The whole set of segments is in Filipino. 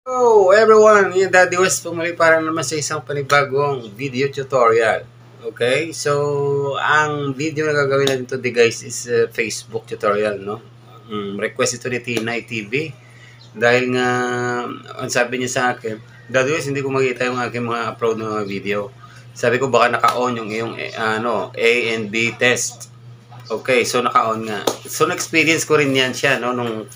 Hello everyone, yung Daddy West pumuli para naman sa isang panibagong video tutorial. Okay, so ang video na gagawin natin today guys is Facebook tutorial, no? Request ito ni Tinay TV dahil nga ang sabi niya sa akin, Daddy West, hindi ko makita yung aking mga upload na mga video. Sabi ko baka naka-on yung iyong A and B test. Okay, so naka-on nga. So na-experience ko rin yan siya, no, nung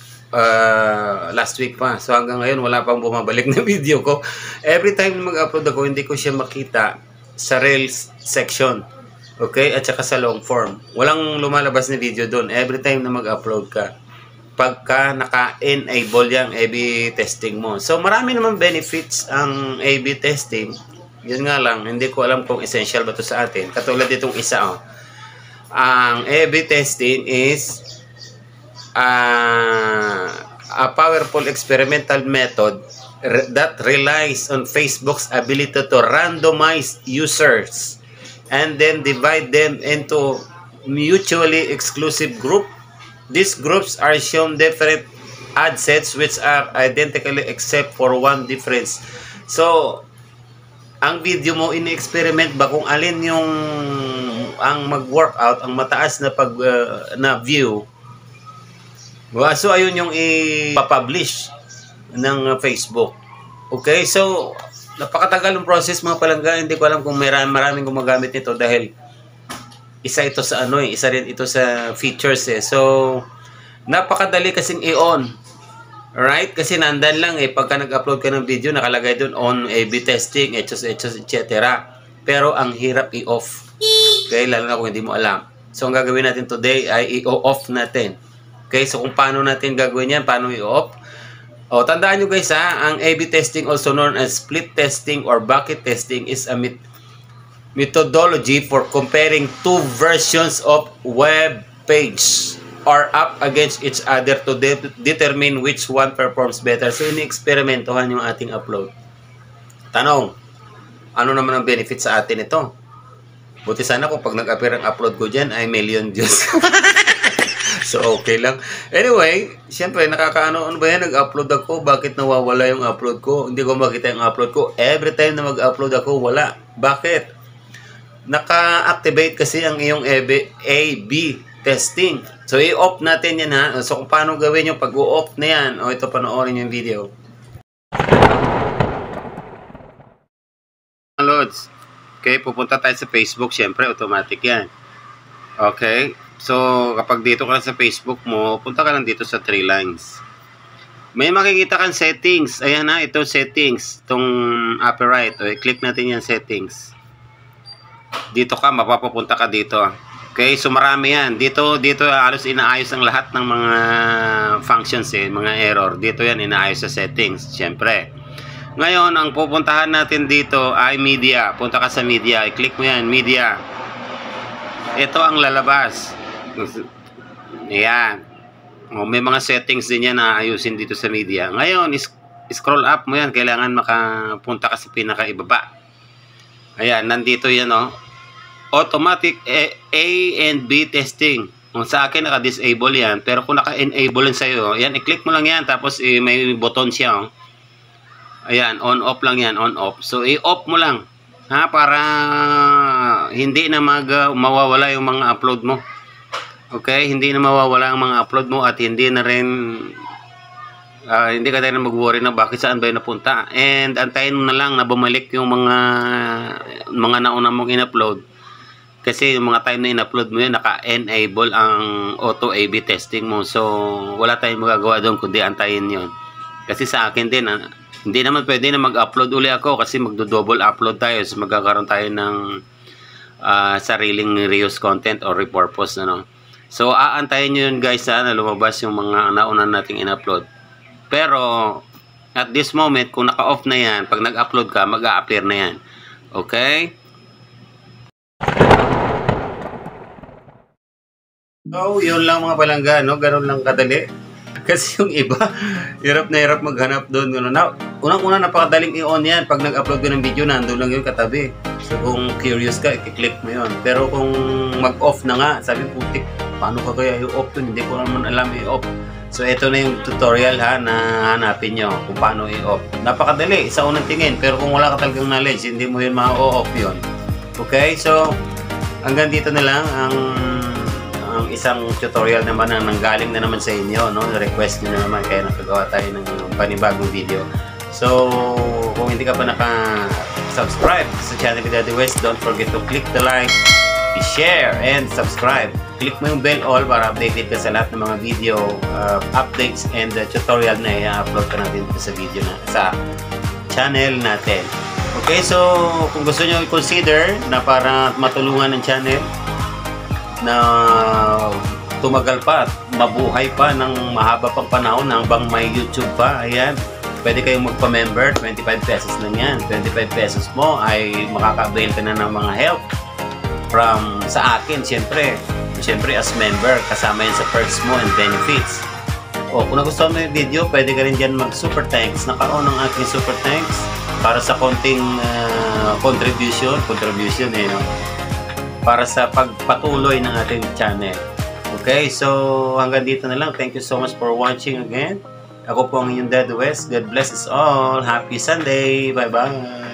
last week pa. So hanggang ngayon wala pang bumabalik na video ko. Every time na mag-upload ako, hindi ko siya makita sa Reels section. Okay? At saka sa long form. Walang lumalabas na video doon. Every time na mag-upload ka. Pagka naka-enable yung A-B testing mo. So marami naman benefits ang A-B testing. Yun nga lang, hindi ko alam kung essential ba to sa atin. Katulad itong isa, oh. Ang A-B testing is a powerful experimental method that relies on Facebook's ability to randomize users and then divide them into mutually exclusive groups. These groups are shown different ad sets which are identical except for one difference. So, ang video mo ini-experiment ba kung alin yung ang mag-workout, ang mataas na na view. So, ayun yung ipapublish ng Facebook. Okay? So, napakatagal ng process mga palangga. Hindi ko alam kung maraming gumagamit nito dahil isa ito sa isa rin ito sa features eh. So, napakadali kasing i-on. Alright? Kasi nandan lang pagka nag-upload ka ng video, nakalagay dun on A-B testing, etc. Pero ang hirap i-off. Okay? Lalo na kung hindi mo alam. So, ang gagawin natin today ay i-off natin. Okay, so kung paano natin gagawin yan, paano i-off? O, tandaan nyo guys ang A-B testing, also known as split testing or bucket testing, is a methodology for comparing two versions of web page or app against each other to determine which one performs better. So, ini-experimentohan yung ating upload. Tanong, ano naman ang benefit sa atin ito? Buti sana kung pag nag-appear ang upload ko dyan ay million views. So, okay lang. Anyway, siyempre, ano ba yan? Nag-upload ako. Bakit nawawala yung upload ko? Hindi ko makita yung upload ko. Every time na mag-upload ako, wala. Bakit? Naka-activate kasi ang iyong A-B testing. So, i-off natin yan ha. So, kung paano gawin yung pag-off na yan. O, ito, panoorin yung video. Loads. Okay, pupunta tayo sa Facebook. Siyempre, automatic yan. Okay. So, kapag dito ka sa Facebook mo, punta ka lang dito sa 3 lines. May makikita kang settings. Ayan na, ito settings. Itong upper right. O, i-click natin yan settings. Dito ka, mapapapunta ka dito. Okay, so marami yan. Dito halos inaayos ang lahat ng mga functions mga error. Dito yan, inaayos sa settings. Siyempre. Ngayon, ang pupuntahan natin dito ay media. Punta ka sa media. I-click mo yan, media. Ito ang lalabas. Ayan. O, may mga settings din yan na ayusin dito sa media. Ngayon, scroll up mo yan. Kailangan makapunta ka sa pinakaibaba. Ayan, nandito yan automatic A and B testing. Kung sa akin, naka-disable yan. Pero kung naka-enable yan sa'yo, yan, i-click mo lang yan. Tapos may button siya. Ayan, on-off lang yan. On-off. So, i-off mo lang. Para hindi na mawawala yung mga upload mo. Okay, hindi na mawawala ang mga upload mo at hindi na rin hindi ka tayo na mag-worry na bakit saan ba yung napunta. And antayin mo na lang na bumalik yung mga nauna mong in-upload. Kasi yung mga time na in-upload mo yun, naka-enable ang auto A-B testing mo. So, wala tayong magagawa doon kundi antayin yun. Kasi sa akin din, hindi naman pwede na mag-upload uli ako kasi magdo-double upload tayo. So, magkakaroon tayo ng sariling reuse content or repurpose. So, aantayin nyo yun guys na lumabas yung mga nauna nating in-upload. Pero, at this moment, kung naka-off na yan, pag nag-upload ka, mag-a-appear na yan. Okay? So, yun lang mga palangga, Ganun lang kadali. Kasi yung iba, hirap na hirap maghanap doon. Unang-una, napakadaling i-on yan. Pag nag-upload ko ng video, nandun lang yung katabi. So, kung curious ka, i-click mo yun. Pero kung mag-off na nga, sabi putik, paano ka kaya i-off yun? Hindi ko naman alam i-off. So, ito na yung tutorial ha, na hanapin nyo kung paano i-off. Napakadali, sa unang tingin. Pero kung wala ka talagang knowledge, hindi mo yun ma-off yun. Okay, so, hanggang dito na lang ang isang tutorial naman na nanggaling na naman sa inyo, no? Request nyo na naman, kaya nakagawa tayo ng panibagong video. So, kung hindi ka pa naka-subscribe sa channel ni Daddy West, don't forget to click the like, i-share, and subscribe. Click mo yung bell all para updated ka sa lahat ng mga video updates and tutorial na i-upload ka natin sa video na sa channel natin. Okay, so kung gusto nyo i-consider na para matulungan ng channel na tumagal pa at mabuhay pa ng mahaba pang panahon hanggang may YouTube pa, ayan, pwede kayong magpa-member. 25 pesos lang yan. 25 pesos mo ay makaka-avail ka na ng mga help from sa akin, siyempre as member, kasama yan sa perks mo and benefits. O kung nagustuhan mo yung video, pwede ka rin dyan mag super thanks. Naka-on ang aking super thanks para sa konting contribution no? Para sa pagpatuloy ng ating channel. Okay, so hanggang dito na lang. Thank you so much for watching again. Ako po ang inyong Daddy West. God bless us all. Happy Sunday. Bye-bye.